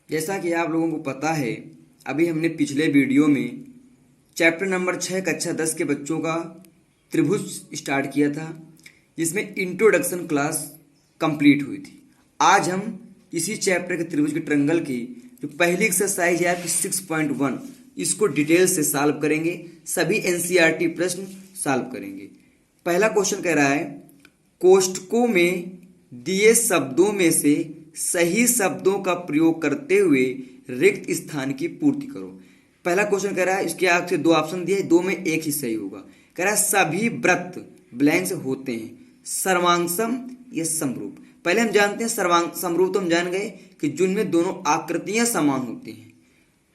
जैसा कि आप लोगों को पता है, अभी हमने पिछले वीडियो में चैप्टर नंबर 6 कक्षा 10 के बच्चों का त्रिभुज स्टार्ट किया था, जिसमें इंट्रोडक्शन क्लास कंप्लीट हुई थी। आज हम इसी चैप्टर के त्रिभुज के ट्रायंगल की जो पहली एक्सरसाइज है आपकी 6.1, इसको डिटेल से सॉल्व करेंगे। सभी एनसीईआरटी प्रश्न सॉल्व करेंगे। पहला क्वेश्चन कह रहा है, कोष्ठकों में दिए शब्दों में से सही शब्दों का प्रयोग करते हुए रिक्त स्थान की पूर्ति करो। पहला क्वेश्चन कह रहा है, इसके आपसे दो ऑप्शन दिए, दो में एक ही सही होगा। कह रहा है सभी वृत्त ब्लैंक्स होते हैं सर्वांगसम या समरूप। पहले हम जानते हैं समरूप तो हम जान गए कि जिनमें दोनों आकृतियां समान होती हैं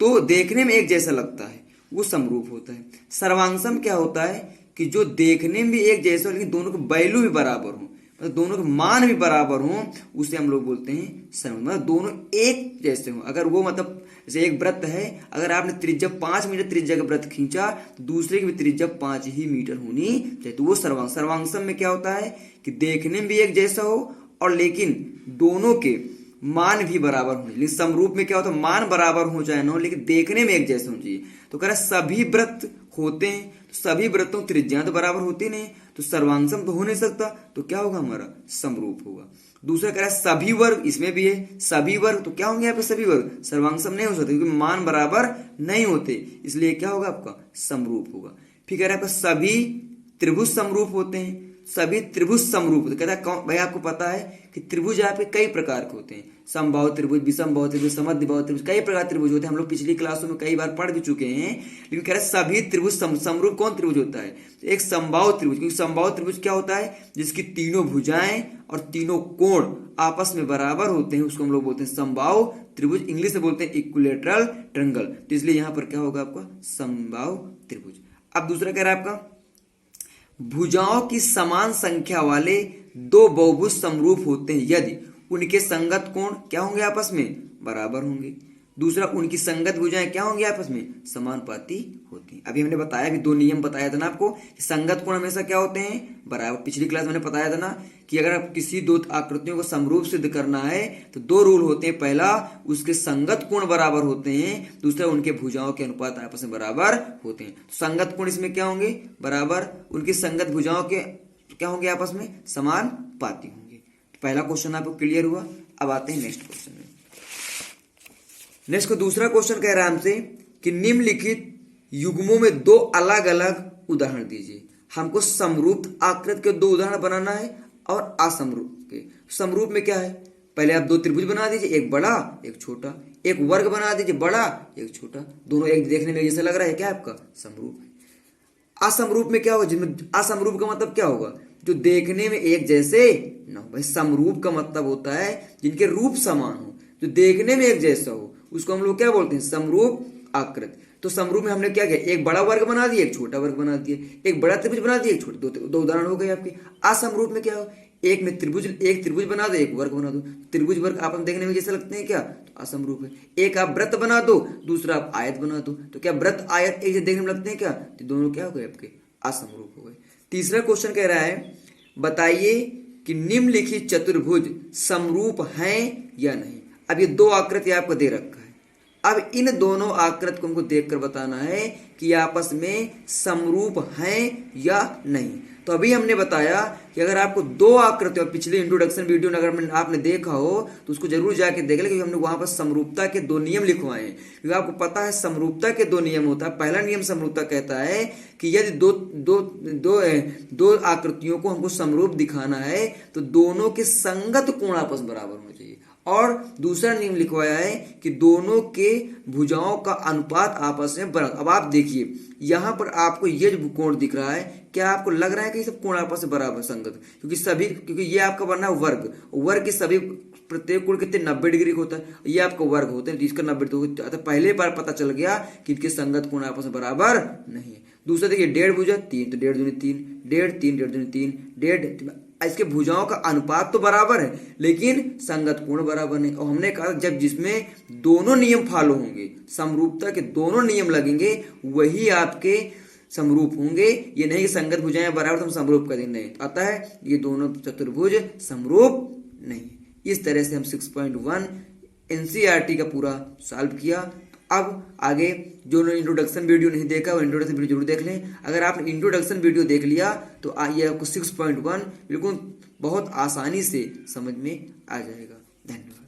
तो देखने में एक जैसा लगता है वो समरूप होता है। सर्वांगसम क्या होता है कि जो देखने में भी एक जैसा लेकिन दोनों के वैल्यू भी बराबर हो, मतलब दोनों के मान भी बराबर हो, उसे हम लोग बोलते हैं समरूप। मतलब दोनों एक जैसे हो। अगर वो मतलब जैसे एक वृत्त है, अगर आपने त्रिज्या 5 मीटर त्रिज्या का वृत्त खींचा तो दूसरे की भी त्रिज्या 5 ही मीटर होनी चाहिए, तो वो सर्वांगसम में क्या होता है कि देखने में भी एक जैसा हो और लेकिन दोनों के मान भी बराबर होने। लेकिन समरूप में क्या होता है, मान बराबर हो जाए ना, लेकिन देखने में एक जैसे होना चाहिए। तो कह रहा है सभी वृत्त होते हैं, तो सभी वृत्तों की त्रिज्या तो बराबर होती नहीं, तो सर्वांगसम तो हो नहीं सकता, तो क्या होगा हमारा समरूप होगा। दूसरा कह रहा है सभी वर्ग, इसमें भी है सभी वर्ग, तो क्या होंगे यहाँ पे सभी वर्ग सर्वांगसम नहीं हो सकते क्योंकि मान बराबर नहीं होते, इसलिए क्या होगा आपका समरूप होगा। फिर कह रहा है आपका सभी त्रिभुज समरूप होते हैं, सभी त्रिभुज समरूप। तो कहता है भाई आपको पता है कि त्रिभुज आपके कई प्रकार के होते हैं, समबाहु त्रिभुज, विषमबाहु त्रिभुज, समद्विबाहु त्रिभुज, कई प्रकार त्रिभुज होते हैं। हम लोग पिछली क्लासों में कई बार पढ़ भी चुके हैं, लेकिन कह रहे हैं सभी त्रिभुज समरूप कौन त्रिभुज होता है, एक समबाहु त्रिभुज। क्योंकि समबाहु त्रिभुज क्या होता है, जिसकी तीनों भुजाएं और तीनों कोण आपस में बराबर होते हैं, उसको हम लोग बोलते हैं समबाहु त्रिभुज। इंग्लिश में बोलते हैं इक्विलैटरल ट्रायंगल। तो इसलिए यहां पर क्या होगा आपका समबाहु त्रिभुज। अब दूसरा कह रहा है आपका भुजाओं की समान संख्या वाले दो बहुभुज समरूप होते हैं यदि उनके संगत कोण क्या होंगे, आपस में बराबर होंगे। दूसरा, उनकी संगत भुजाएं क्या होंगी, आपस में समानुपाती होती हैं। अभी हमने बताया भी, दो नियम बताया था ना आपको कि संगत कोण हमेशा क्या होते हैं, बराबर। पिछली क्लास में मैंने बताया था ना कि अगर आप किसी दो आकृतियों को समरूप सिद्ध करना है तो दो रूल होते हैं। पहला, उसके संगत कोण बराबर होते हैं। दूसरा, उनके भुजाओं के अनुपात आपस में बराबर होते हैं। तो संगत कोण इसमें क्या होंगे, बराबर। उनकी संगत भुजाओं के क्या होंगे, आपस में समानुपाती होंगे। पहला क्वेश्चन आपको क्लियर हुआ। अब आते हैं नेक्स्ट क्वेश्चन में। नेक्स्ट को दूसरा क्वेश्चन कह रहा है हमसे कि निम्नलिखित युग्मों में दो अलग अलग उदाहरण दीजिए। हमको समरूप आकृति के दो उदाहरण बनाना है और असमरूप के। समरूप में क्या है, पहले आप दो त्रिभुज बना दीजिए, एक बड़ा एक छोटा, एक वर्ग बना दीजिए बड़ा एक छोटा, दोनों एक देखने में जैसा लग रहा है, क्या आपका समरूप है। असमरूप में क्या होगा, जिनमें असमरूप का मतलब क्या होगा, जो देखने में एक जैसे न हो। भाई समरूप का मतलब होता है जिनके रूप समान हो, जो देखने में एक जैसा हो, उसको हम लोग क्या बोलते हैं, समरूप आकृति। तो समरूप में हमने क्या किया, एक बड़ा वर्ग बना दिया एक छोटा वर्ग बना दिया, एक बड़ा त्रिभुज बना दिया एक छोटा, दो उदाहरण हो गए आपके। असमरूप में क्या हो, एक में त्रिभुज, एक त्रिभुज बना दो एक वर्ग बना दो, त्रिभुज वर्ग आपस में देखने में जैसे लगते हैं क्या, तो असमरूप है। एक आप वृत्त बना दो, दूसरा आप आयत बना दो, तो क्या वृत्त आयत एक जैसे देखने में लगते हैं क्या, तो दोनों क्या हो गए आपके असमरूप हो गए। तीसरा क्वेश्चन कह रहा है, बताइए कि निम्नलिखित चतुर्भुज समरूप हैं या नहीं। अब ये दो आकृति आपको दे रखा है, अब इन दोनों आकृति को हमको देखकर बताना है कि आपस में समरूप हैं या नहीं। तो अभी हमने बताया कि अगर आपको दो आकृति, और पिछले इंट्रोडक्शन वीडियो में अगर आपने देखा हो तो उसको जरूर जाके देख ले, क्योंकि हमने वहां पर समरूपता के दो नियम लिखवाए हैं। क्योंकि आपको पता है समरूपता के दो नियम होता है। पहला नियम समरूपता कहता है कि यदि दो आकृतियों को हमको समरूप दिखाना है तो दोनों के संगत कोण आपस में बराबर होना चाहिए। और दूसरा नियम लिखवाया है कि दोनों के भुजाओं का अनुपात आपस में बराबर। अब आप देखिए यहां पर आपको ये जो कोण दिख रहा है, क्या आपको लग रहा है कि सब कोण आपस में बराबर संगत, क्योंकि ये आपका बना वर्ग, वर्ग के सभी प्रत्येक कोण कितने 90 डिग्री का होता है, ये आपका वर्ग होते हैं, तो इसका 90 तो पहले बार पता चल गया कि इनके संगत कोण आपस में बराबर नहीं है। दूसरा देखिए, डेढ़ भुजा 3, तो डेढ़ दूनी 3, डेढ़ 3, डेढ़ दूनी 3, डेढ़, इसके भुजाओं का अनुपात तो बराबर है लेकिन संगत कोण बराबर नहीं। और हमने कहा जब जिसमें दोनों नियम फॉलो होंगे, समरूपता के दोनों नियम लगेंगे, वही आपके समरूप होंगे। ये नहीं कि संगत भुजाएं बराबर तो हम समरूप कर देंगे, नहीं। अतः ये दोनों चतुर्भुज समरूप नहीं। इस तरह से हम 6.1 एनसीईआरटी का पूरा सॉल्व किया। अब आगे जो इंट्रोडक्शन वीडियो नहीं देखा वो इंट्रोडक्शन वीडियो जरूर देख लें। अगर आपने इंट्रोडक्शन वीडियो देख लिया तो ये आपको 6.1 बिल्कुल बहुत आसानी से समझ में आ जाएगा। धन्यवाद।